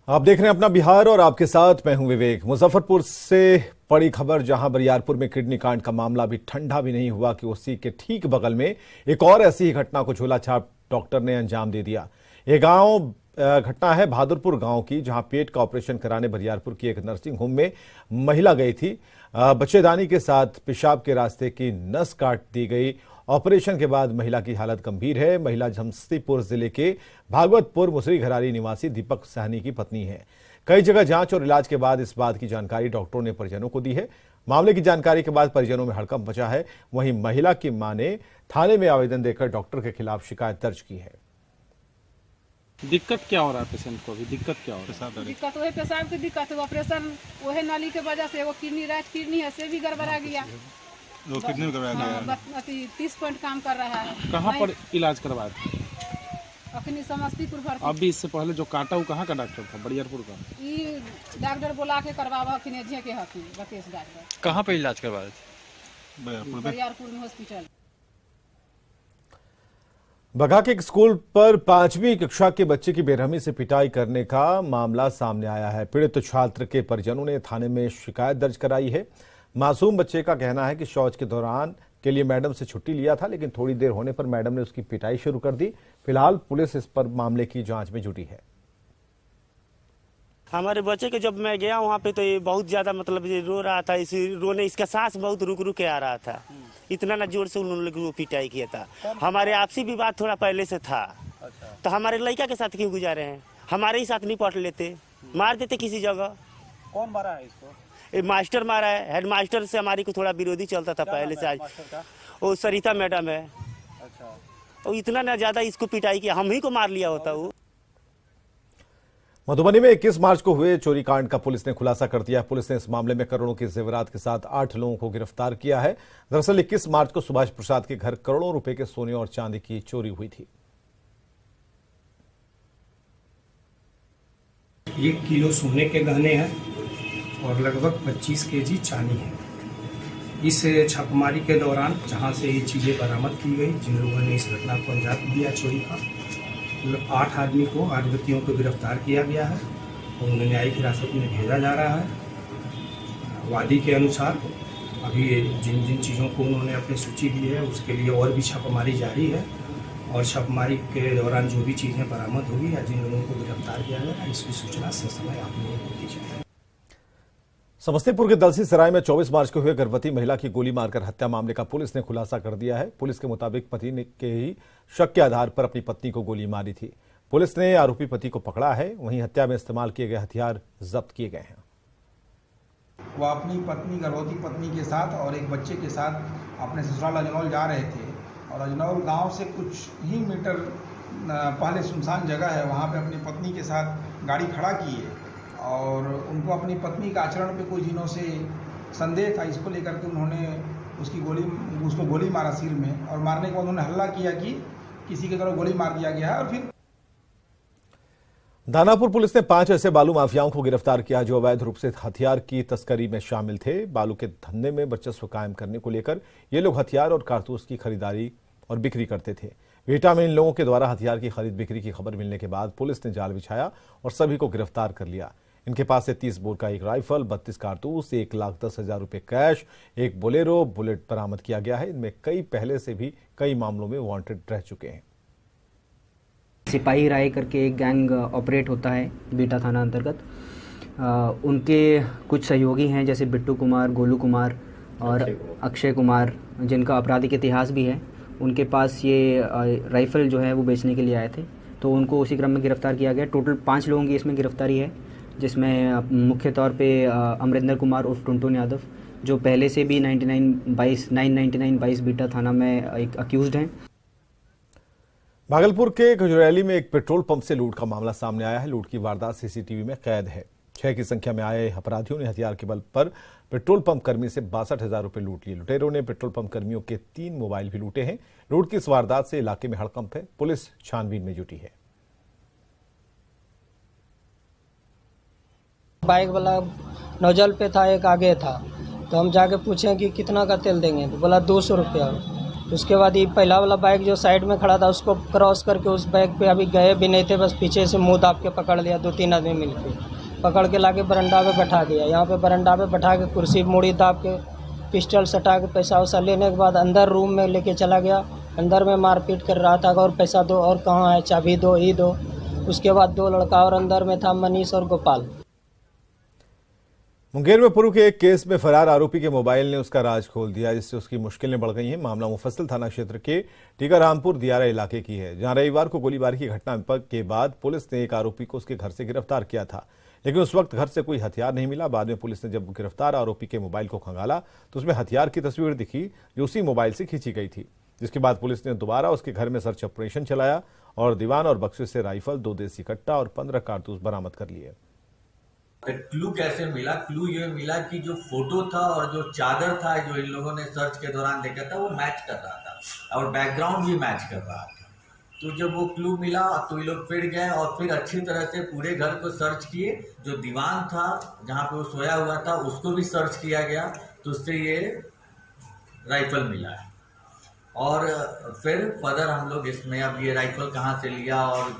आप देख रहे हैं अपना बिहार और आपके साथ मैं हूं विवेक। मुजफ्फरपुर से बड़ी खबर, जहां बरियारपुर में किडनी कांड का मामला भी ठंडा भी नहीं हुआ कि उसी के ठीक बगल में एक और ऐसी ही घटना को झोलाछाप डॉक्टर ने अंजाम दे दिया। ये घटना है बहादुरपुर गांव की, जहां पेट का ऑपरेशन कराने बरियारपुर की एक नर्सिंग होम में महिला गई थी। बच्चेदानी के साथ पेशाब के रास्ते की नस काट दी गई। ऑपरेशन के बाद महिला की हालत गंभीर है। महिला जमशेदपुर जिले के भागवतपुर मुसरी घरारी निवासी दीपक सहनी की पत्नी है। कई जगह जांच और इलाज के बाद इस बात की जानकारी डॉक्टरों ने परिजनों को दी है। मामले की जानकारी के बाद परिजनों में हड़कंप मचा है। वहीं महिला की मां ने थाने में आवेदन देकर डॉक्टर के खिलाफ शिकायत दर्ज की है। दिक्कत क्या हो रहा है पेशेंट को? अभी दिक्कत क्या हो रहा है? दिक्कत वही पेशाब की दिक्कत है। ऑपरेशन वही नाली के वजह से वो किडनी राइट किडनी है से भी गड़बड़ा गया। वो किडनी गड़बड़ा गया। 30 पॉइंट काम कर रहा है। कहाँ पर इलाज करवाया था? अखनी समस्तीपुर भर्ती। अभी इससे पहले जो काटा वो कहाँ का डॉक्टर था? बरियारपुर का। ये डॉक्टर बुला के करवावा अखनी जे के हकी राकेश डॉक्टर। कहाँ पे इलाज करवाया था? बरियारपुर में हॉस्पिटल। बगहा के एक स्कूल पर 5वीं कक्षा के बच्चे की बेरहमी से पिटाई करने का मामला सामने आया है। पीड़ित छात्र के परिजनों ने थाने में शिकायत दर्ज कराई है। मासूम बच्चे का कहना है कि शौच के दौरान के लिए मैडम से छुट्टी लिया था, लेकिन थोड़ी देर होने पर मैडम ने उसकी पिटाई शुरू कर दी। फिलहाल पुलिस इस पर मामले की जांच में जुटी है। हमारे बच्चे के जब मैं गया वहाँ पे तो ये बहुत ज्यादा मतलब ये रो रहा था। रोने इसका सांस बहुत रुक रुक के आ रहा था। इतना ना जोर से उन्होंने पिटाई किया था। हमारे आपसी विवाद थोड़ा पहले से था। तो हमारे लड़का के साथ क्यों गुजारे हैं? हमारे ही साथ नहीं पढ़ लेते, मार देते किसी जगह। कौन मारा है इसको? मास्टर मारा है। हेड मास्टर से हमारी को थोड़ा विरोधी चलता था पहले से। आज वो सरिता मैडम है। अच्छा। और इतना ना ज्यादा इसको पिटाई किया, हम ही को मार लिया होता। वो मधुबनी में 21 मार्च को हुए चोरी कांड का पुलिस ने खुलासा कर दिया है। पुलिस ने इस मामले में करोड़ों के जेवरात के साथ 8 लोगों को गिरफ्तार किया है। दरअसल 21 मार्च को सुभाष प्रसाद के घर करोड़ों रुपए के सोने और चांदी की चोरी हुई थी। 1 किलो सोने के गहने हैं और लगभग 25 केजी चांदी है। इस छापेमारी के दौरान जहां से ये चीज़ें बरामद की गई, जिन लोगों ने इस घटना को अंजाम दिया चोरी का, 8 आदमी को, 8 व्यक्तियों को गिरफ्तार किया गया है और उन्हें न्यायिक हिरासत में भेजा जा रहा है। वादी के अनुसार अभी जिन जिन चीज़ों को उन्होंने अपनी सूची दी है उसके लिए और भी छापेमारी जारी है और छापेमारी के दौरान जो भी चीज़ें बरामद होगी या जिन लोगों को गिरफ्तार किया गया इसकी सूचना समय आप लोगों को दी जाएगी। समस्तीपुर के दलसी सराय में 24 मार्च को हुए गर्भवती महिला की गोली मारकर हत्या मामले का पुलिस ने खुलासा कर दिया है। पुलिस के मुताबिक पति ने के ही शक के आधार पर अपनी पत्नी को गोली मारी थी। पुलिस ने आरोपी पति को पकड़ा है। वहीं हत्या में इस्तेमाल किए गए हथियार जब्त किए गए हैं। वह अपनी पत्नी, गर्भवती पत्नी के साथ और एक बच्चे के साथ अपने ससुराल अजनौल जा रहे थे और अजनौल गांव से कुछ ही मीटर पहले सुनसान जगह है, वहां पे अपनी पत्नी के साथ गाड़ी खड़ा किए और उनको अपनी पत्नी का आचरण पे कुछ दिनों से संदेह था। इसको लेकर के उन्होंने उसको गोली मारा सिर में और मारने के बाद उन्होंने हल्ला किया कि किसी की तरफ गोली मार दिया गया है। और फिर दानापुर पुलिस ने 5 ऐसे बालू माफियाओं को गिरफ्तार किया जो अवैध रूप से हथियार की तस्करी में शामिल थे। बालू के धंधे में वर्चस्व कायम करने को लेकर ये लोग हथियार और कारतूस की खरीदारी और बिक्री करते थे। बिहटा में इन लोगों के द्वारा हथियार की खरीद बिक्री की खबर मिलने के बाद पुलिस ने जाल बिछाया और सभी को गिरफ्तार कर लिया। इनके पास से 30 बोर का एक राइफल, 32 कारतूस, 1,10,000 रुपए कैश, एक बोलेरो बुलेट बरामद किया गया है। इनमें कई पहले से भी कई मामलों में वांटेड रह चुके हैं। सिपाही राय करके एक गैंग ऑपरेट होता है बीटा थाना अंतर्गत। उनके कुछ सहयोगी हैं जैसे बिट्टू कुमार, गोलू कुमार और अक्षय कुमार, जिनका आपराधिक इतिहास भी है। उनके पास ये राइफल जो है वो बेचने के लिए आए थे, तो उनको उसी क्रम में गिरफ्तार किया गया। टोटल 5 लोगों की इसमें गिरफ्तारी है, जिसमें मुख्य तौर पे अमरिंदर कुमार उर्फ टुनटुन यादव, जो पहले से भी 99922 बीटा थाना में एक अक्यूज्ड हैं। भागलपुर के खजुरैली में एक पेट्रोल पंप से लूट का मामला सामने आया है। लूट की वारदात सीसीटीवी में कैद है। 6 की संख्या में आए अपराधियों ने हथियार के बल पर पेट्रोल पंप कर्मी से 62,000 रुपए लूट लिए। लुटेरों ने पेट्रोल पंप कर्मियों के 3 मोबाइल भी लूटे हैं। लूट की इस वारदात से इलाके में हड़कंप है। पुलिस छानबीन में जुटी है। बाइक वाला नोजल पे था, एक आगे था, तो हम जाके पूछे कि कितना का तेल देंगे, तो बोला 200 रुपया। उसके बाद ये पहला वाला बाइक जो साइड में खड़ा था उसको क्रॉस करके उस बाइक पे अभी गए भी नहीं थे, बस पीछे से मुंह दाब के पकड़ लिया, 2-3 आदमी मिलके पकड़ के लाके बरंडा पे बैठा दिया। यहाँ पे बरंडा पे बैठा के कुर्सी मुड़ी दाब के पिस्टल सटा के पैसा वैसा लेने के बाद अंदर रूम में लेके चला गया। अंदर में मारपीट कर रहा था और पैसा दो और कहाँ है, चाबी दो, ही दो। उसके बाद 2 लड़का और अंदर में था मनीष और गोपाल। मुंगेर में पूर्व के एक केस में फरार आरोपी के मोबाइल ने उसका राज खोल दिया, जिससे उसकी मुश्किलें बढ़ गई हैं। मामला मुफस्सिल थाना क्षेत्र के टीकारामपुर दियारा इलाके की है, जहां रविवार को गोलीबारी की घटना के बाद पुलिस ने एक आरोपी को उसके घर से गिरफ्तार किया था, लेकिन उस वक्त घर से कोई हथियार नहीं मिला। बाद में पुलिस ने जब गिरफ्तार आरोपी के मोबाइल को खंगाला तो उसमें हथियार की तस्वीर दिखी, जो उसी मोबाइल से खींची गई थी। जिसके बाद पुलिस ने दोबारा उसके घर में सर्च ऑपरेशन चलाया और दीवान और बक्से से राइफल, 2 देसी कट्टा और 15 कारतूस बरामद कर लिए। क्लू कैसे मिला? क्लू ये मिला कि जो फोटो था और जो चादर था जो इन लोगों ने सर्च के दौरान देखा था वो मैच कर रहा था और बैकग्राउंड भी मैच कर रहा था। तो जब वो क्लू मिला तो ये लोग फिर गए और फिर अच्छी तरह से पूरे घर को सर्च किए। जो दीवान था जहाँ पे वो सोया हुआ था उसको भी सर्च किया गया, तो उससे ये राइफल मिला है। और फिर फर्दर हम लोग इसमें अब ये राइफल कहाँ से लिया और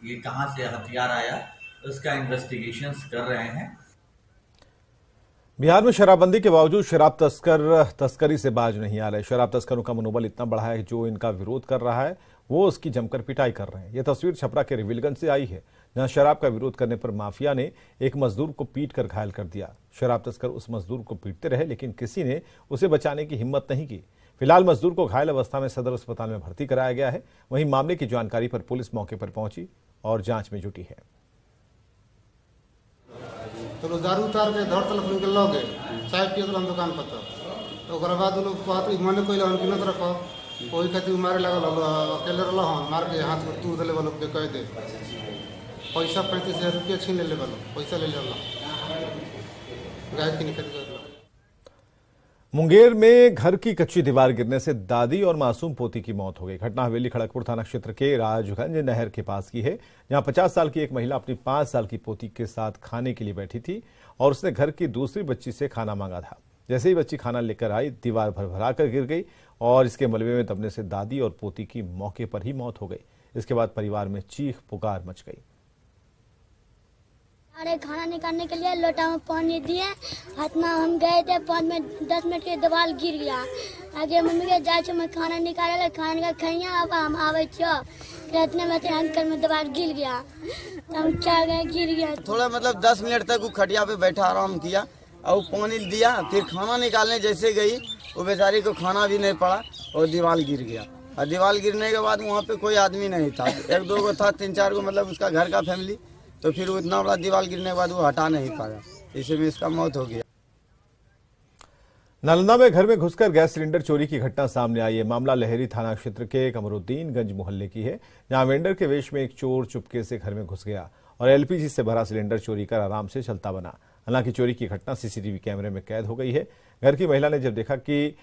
ये कहाँ से हथियार आया उसका इन्वेस्टिगेशंस कर रहे हैं। बिहार में शराबबंदी के बावजूद शराब तस्कर तस्करी से बाज नहीं आ रहे। शराब तस्करों का मनोबल इतना बढ़ा है कि जो इनका विरोध कर रहा है वो उसकी जमकर पिटाई कर रहे हैं। यह तस्वीर छपरा के रिविलगंज से आई है, जहां शराब का विरोध करने पर माफिया ने एक मजदूर को पीट कर घायल कर दिया। शराब तस्कर उस मजदूर को पीटते रहे, लेकिन किसी ने उसे बचाने की हिम्मत नहीं की। फिलहाल मजदूर को घायल अवस्था में सदर अस्पताल में भर्ती कराया गया है। वहीं मामले की जानकारी पर पुलिस मौके पर पहुंची और जांच में जुटी है। तो दारू उतार के धर तलक उनके लगे चाय पिए तो दुकान पर तो बाद लोग कहते मने कोई गिनत रखो वही खातिर मारे लगल अकेले रहा मार के हाथ में तूर दिले वालों के कह दे पैसा 35,000 रुपया छीन ले वालों पैसा ले गाय की निकल। मुंगेर में घर की कच्ची दीवार गिरने से दादी और मासूम पोती की मौत हो गई। घटना हवेली खड़गपुर थाना क्षेत्र के राजगंज नहर के पास की है, जहां 50 साल की एक महिला अपनी 5 साल की पोती के साथ खाने के लिए बैठी थी और उसने घर की दूसरी बच्ची से खाना मांगा था। जैसे ही बच्ची खाना लेकर आई, दीवार भरभरा कर गिर गई और इसके मलबे में दबने से दादी और पोती की मौके पर ही मौत हो गई। इसके बाद परिवार में चीख पुकार मच गई। अरे खाना निकालने के लिए लोटा में पानी दिए, हाथ में हम गए थे, 5 मिनट 10 मिनट के दीवार गिर गया। आगे मम्मी के जाए मैं खाना निकाले खाना खैया अब हम आवे इतने में अंकल में दीवार गिर गया, तो हम क्या गए गिर गया। थोड़ा मतलब 10 मिनट तक वो खटिया पे बैठा आराम किया और पानी दिया, फिर खाना निकालने जैसे गई वो बेचारी को खाना भी नहीं पड़ा और दीवार गिर गया। और दीवार गिरने के बाद वहाँ पे कोई आदमी नहीं था, 1-2 को था, 3-4 को मतलब उसका घर का फैमिली। तो फिर वो इतना बड़ा दीवार गिरने के बाद वो हटा नहीं पाया, इसी में इसका मौत हो गया। नालंदा में घर में घुसकर गैस सिलेंडर चोरी की घटना सामने आई है। मामला लहरी थाना क्षेत्र के कमरुद्दीनगंज मोहल्ले की है, जहां वेंडर के वेश में एक चोर चुपके से घर में घुस गया और एलपीजी से भरा सिलेंडर चोरी कर आराम से चलता बना। हालांकि चोरी की घटना सीसीटीवी कैमरे में कैद हो गई है। घर की महिला ने जब देखा कि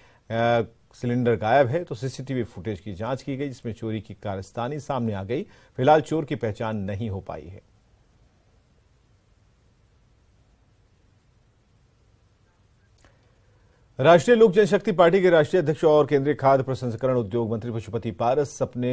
सिलेंडर गायब है तो सीसीटीवी फुटेज की जांच की गई, जिसमें चोरी की कारस्तानी सामने आ गई। फिलहाल चोर की पहचान नहीं हो पाई है। राष्ट्रीय लोक जनशक्ति पार्टी के राष्ट्रीय अध्यक्ष और केंद्रीय खाद्य प्रसंस्करण उद्योग मंत्री पशुपति पारस अपने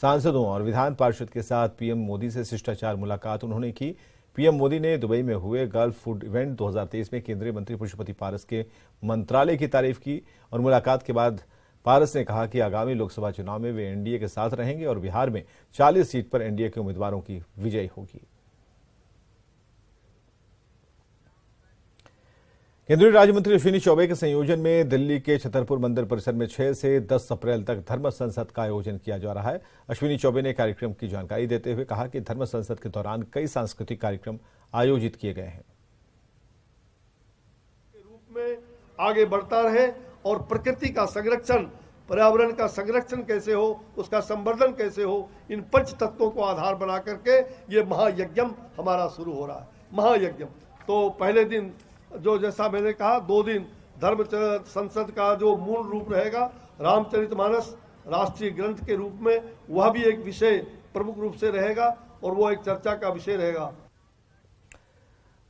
सांसदों और विधान पार्षद के साथ पीएम मोदी से शिष्टाचार मुलाकात उन्होंने की। पीएम मोदी ने दुबई में हुए गल्फ फूड इवेंट 2023 में केंद्रीय मंत्री पशुपति पारस के मंत्रालय की तारीफ की और मुलाकात के बाद पारस ने कहा कि आगामी लोकसभा चुनाव में वे एनडीए के साथ रहेंगे और बिहार में 40 सीट पर एनडीए के उम्मीदवारों की विजय होगी। केंद्रीय राज्य मंत्री अश्विनी चौबे के संयोजन में दिल्ली के छतरपुर मंदिर परिसर में 6 से 10 अप्रैल तक धर्म संसद का आयोजन किया जा रहा है। अश्विनी चौबे ने कार्यक्रम की जानकारी देते हुए कहा कि धर्म संसद के दौरान कई सांस्कृतिक कार्यक्रम आयोजित किए गए हैं। रूप में आगे बढ़ता रहे और प्रकृति का संरक्षण, पर्यावरण का संरक्षण कैसे हो, उसका संवर्धन कैसे हो, इन पंच तत्वों को आधार बना करके ये महायज्ञ हमारा शुरू हो रहा है। महायज्ञ तो पहले दिन जो जैसा मैंने कहा 2 दिन धर्म संसद का जो मूल रूप रहेगा रामचरितमानस राष्ट्रीय ग्रंथ के रूप में, वह भी एक विषय प्रमुख रूप से रहेगा और वो एक चर्चा का विषय रहेगा।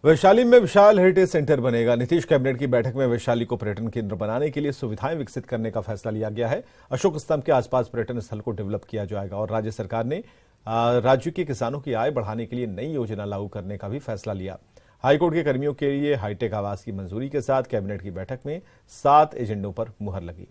वैशाली में विशाल हेरिटेज सेंटर बनेगा। नीतीश कैबिनेट की बैठक में वैशाली को पर्यटन केंद्र बनाने के लिए सुविधाएं विकसित करने का फैसला लिया गया है। अशोक स्तंभ के आसपास पर्यटन स्थल को डेवलप किया जाएगा और राज्य सरकार ने राज्य के किसानों की आय बढ़ाने के लिए नई योजना लागू करने का भी फैसला लिया। हाईकोर्ट के कर्मियों के लिए हाईटेक आवास की मंजूरी के साथ कैबिनेट की बैठक में 7 एजेंडों पर मुहर लगी।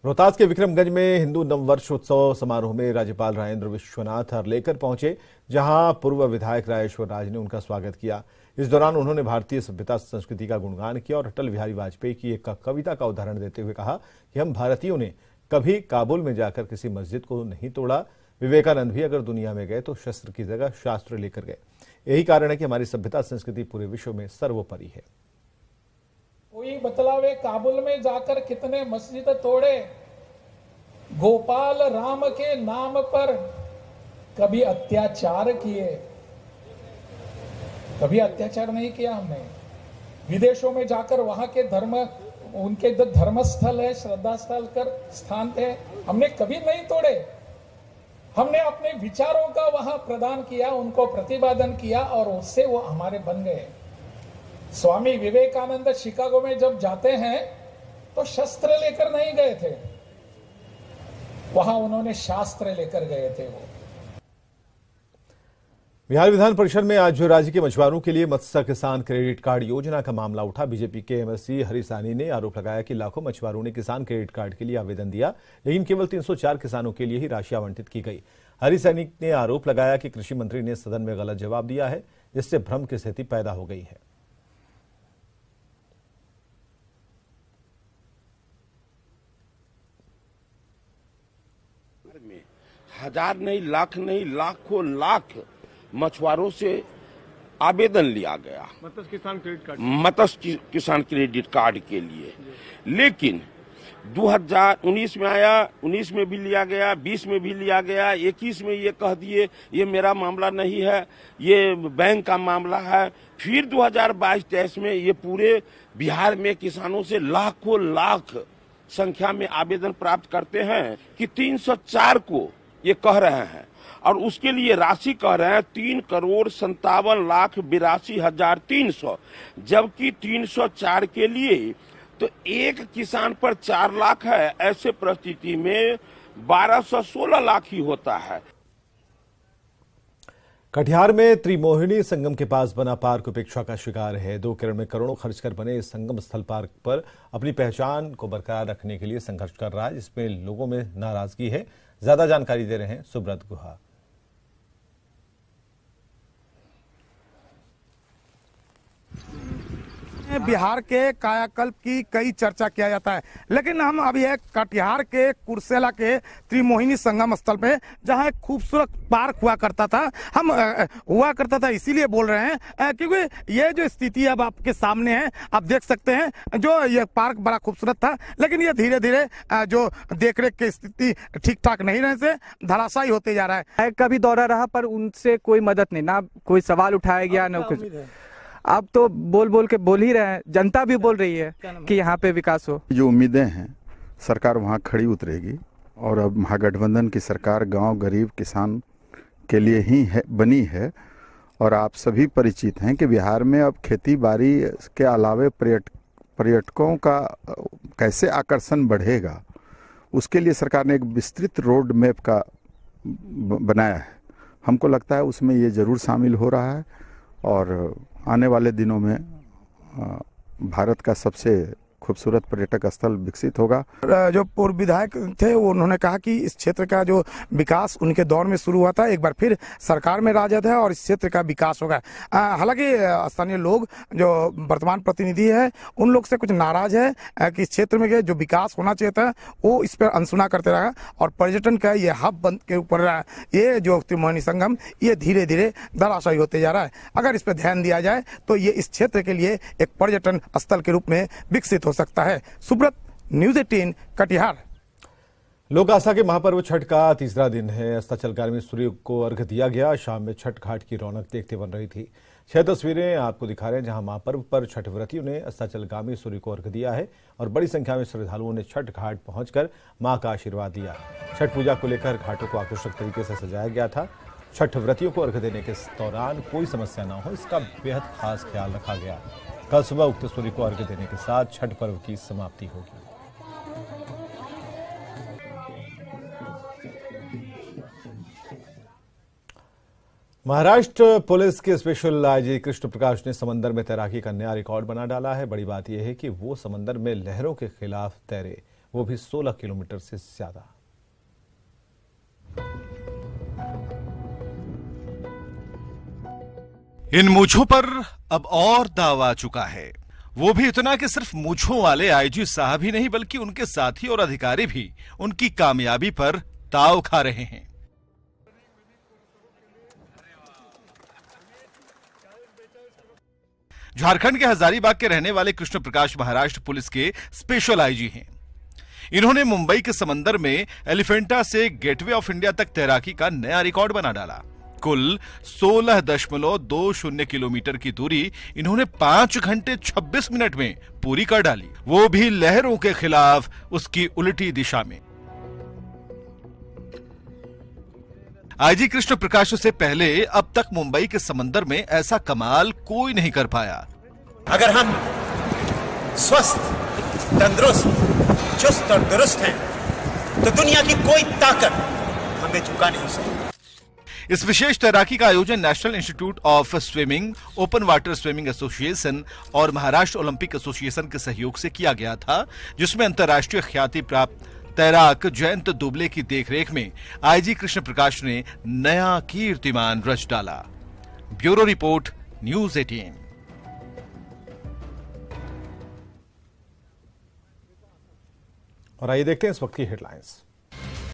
रोहतास के विक्रमगंज में हिंदू नववर्ष उत्सव समारोह में राज्यपाल राजेंद्र विश्वनाथ हर्लेकर पहुंचे, जहां पूर्व विधायक राजेश्वर राज ने उनका स्वागत किया। इस दौरान उन्होंने भारतीय सभ्यता संस्कृति का गुणगान किया और अटल बिहारी वाजपेयी की एक कविता का उदाहरण देते हुए कहा कि हम भारतीयों ने कभी काबुल में जाकर किसी मस्जिद को नहीं तोड़ा। विवेकानंद भी अगर दुनिया में गए तो शस्त्र की जगह शास्त्र लेकर गए। यही कारण है कि हमारी सभ्यता संस्कृति पूरे विश्व में सर्वोपरि है। कोई बतलावे काबुल में जाकर कितने मस्जिद तोड़े। गोपाल राम के नाम पर कभी अत्याचार किए, कभी अत्याचार नहीं किया हमने। विदेशों में जाकर वहां के उनके जो धर्म स्थल है, श्रद्धा स्थल कर स्थान थे, हमने कभी नहीं तोड़े। हमने अपने विचारों का वहां प्रदान किया, उनको प्रतिपादन किया और उससे वो हमारे बन गए। स्वामी विवेकानंद शिकागो में जब जाते हैं तो शस्त्र लेकर नहीं गए थे, वहां उन्होंने शास्त्र लेकर गए थे। वो बिहार विधान परिषद में आज राज्य के मछुआरों के लिए मत्स्य किसान क्रेडिट कार्ड योजना का मामला उठा। बीजेपी के एमएलसी हरी सानी ने आरोप लगाया कि लाखों मछुआरों ने किसान क्रेडिट कार्ड के लिए आवेदन दिया, लेकिन केवल 304 किसानों के लिए ही राशि आवंटित की गई। हरी सानी ने आरोप लगाया कि कृषि मंत्री ने सदन में गलत जवाब दिया है, जिससे भ्रम की स्थिति पैदा हो गई है। हजार नहीं, लाख नहीं, लाखों लाख मछुआरों से आवेदन लिया गया मत्स्य किसान क्रेडिट कार्ड के लिए, लेकिन 2019 में आया, 19 में भी लिया गया, 20 में भी लिया गया, 21 में ये कह दिए ये मेरा मामला नहीं है, ये बैंक का मामला है। फिर 2022-23 में ये पूरे बिहार में किसानों से लाखों लाख संख्या में आवेदन प्राप्त करते हैं कि 304 को ये कह रहे हैं और उसके लिए राशि कह रहे हैं 3,57,82,300, जबकि 304 के लिए तो एक किसान पर 4 लाख है। ऐसे परिस्थिति में 1216 लाख ही होता है। कटिहार में त्रिमोहिनी संगम के पास बना पार्क उपेक्षा का शिकार है। 2 करोड़ में करोड़ों खर्च कर बने इस संगम स्थल पार्क पर अपनी पहचान को बरकरार रखने के लिए संघर्ष कर रहा है, जिसमें लोगों में नाराजगी है। ज्यादा जानकारी दे रहे हैं सुब्रत गुहा। बिहार के कायाकल्प की कई चर्चा किया जाता है, लेकिन हम अभी है कटिहार के कुर्सेला के त्रिमोहिनी संगम स्थल पे, जहां एक खूबसूरत पार्क हुआ करता था। हम हुआ करता था इसीलिए बोल रहे हैं क्योंकि ये जो स्थिति अब आपके सामने है, आप देख सकते हैं, जो ये पार्क बड़ा खूबसूरत था, लेकिन ये धीरे धीरे जो देखरेख की स्थिति ठीक ठाक नहीं रहने से धराशायी होते जा रहा है। का भी दौरा रहा पर उनसे कोई मदद नहीं, ना कोई सवाल उठाया गया, न कुछ। अब तो बोल के बोल ही रहे हैं, जनता भी बोल रही है कि यहाँ पे विकास हो। जो उम्मीदें हैं सरकार वहाँ खड़ी उतरेगी और अब महागठबंधन की सरकार गांव गरीब किसान के लिए ही बनी है। और आप सभी परिचित हैं कि बिहार में अब खेती बाड़ी के अलावे पर्यटकों का कैसे आकर्षण बढ़ेगा, उसके लिए सरकार ने एक विस्तृत रोड मैप का बनाया है। हमको लगता है उसमें ये जरूर शामिल हो रहा है और आने वाले दिनों में भारत का सबसे खूबसूरत पर्यटक स्थल विकसित होगा। जो पूर्व विधायक थे वो उन्होंने कहा कि इस क्षेत्र का जो विकास उनके दौर में शुरू हुआ था, एक बार फिर सरकार में राजद है और इस क्षेत्र का विकास होगा। हालांकि स्थानीय लोग जो वर्तमान प्रतिनिधि है उन लोग से कुछ नाराज है कि इस क्षेत्र में जो विकास होना चाहिए था वो इस पर अनसुना करते रहा और पर्यटन का ये हब बन के ऊपर ये जो त्रिमोहिनी संगम ये धीरे धीरे धराशायी होते जा रहा है। अगर इस पर ध्यान दिया जाए तो ये इस क्षेत्र के लिए एक पर्यटन स्थल के रूप में विकसित हो सकता है। सुब्रत, न्यूज़ 18 कटिहार। लोक आस्था के महापर्व छठ का तीसरा दिन है। अस्ताचलगामी में सूर्य को अर्घ्य दिया गया। शाम में छठ घाट की रौनक देखते बन रही थी। 6 तस्वीरें आपको दिखा रहे हैं जहां महापर्व पर छठ व्रतियों ने अस्ताचलगामी सूर्य को अर्घ्य दिया है और बड़ी संख्या में श्रद्धालुओं ने छठ घाट पहुंचकर मां का आशीर्वाद दिया। छठ पूजा को लेकर घाटों को आकर्षक तरीके से सजाया गया था। छठ व्रतियों को अर्घ्य देने के दौरान कोई समस्या न हो, इसका बेहद खास ख्याल रखा गया। कल सुबह उगते सूर्य को अर्घ्य देने के साथ छठ पर्व की समाप्ति होगी। महाराष्ट्र पुलिस के स्पेशल आईजी कृष्ण प्रकाश ने समंदर में तैराकी का नया रिकॉर्ड बना डाला है। बड़ी बात यह है कि वो समंदर में लहरों के खिलाफ तैरे, वो भी 16 किलोमीटर से ज्यादा। इन मूंछों पर अब और दाव आ चुका है, वो भी इतना कि सिर्फ मूंछों वाले आईजी साहब ही नहीं बल्कि उनके साथी और अधिकारी भी उनकी कामयाबी पर ताव खा रहे हैं। झारखंड के हजारीबाग के रहने वाले कृष्ण प्रकाश महाराष्ट्र पुलिस के स्पेशल आईजी हैं। इन्होंने मुंबई के समंदर में एलिफेंटा से गेटवे ऑफ इंडिया तक तैराकी का नया रिकॉर्ड बना डाला। कुल 16.20 किलोमीटर की दूरी इन्होंने 5 घंटे 26 मिनट में पूरी कर डाली, वो भी लहरों के खिलाफ उसकी उल्टी दिशा में। आईजी कृष्ण प्रकाश से पहले अब तक मुंबई के समंदर में ऐसा कमाल कोई नहीं कर पाया। अगर हम स्वस्थ, तंदुरुस्त, चुस्त और दुरुस्त हैं तो दुनिया की कोई ताकत हमें झुका नहीं सकती। इस विशेष तैराकी का आयोजन national institute of swimming, open water swimming association और महाराष्ट्र ओलंपिक एसोसिएशन के सहयोग से किया गया था, जिसमें अंतर्राष्ट्रीय ख्याति प्राप्त तैराक जयंत दुबले की देखरेख में आईजी कृष्ण प्रकाश ने नया कीर्तिमान रच डाला। Bureau report, news 18। और आइए देखते हैं इस वक्त की हेडलाइंस।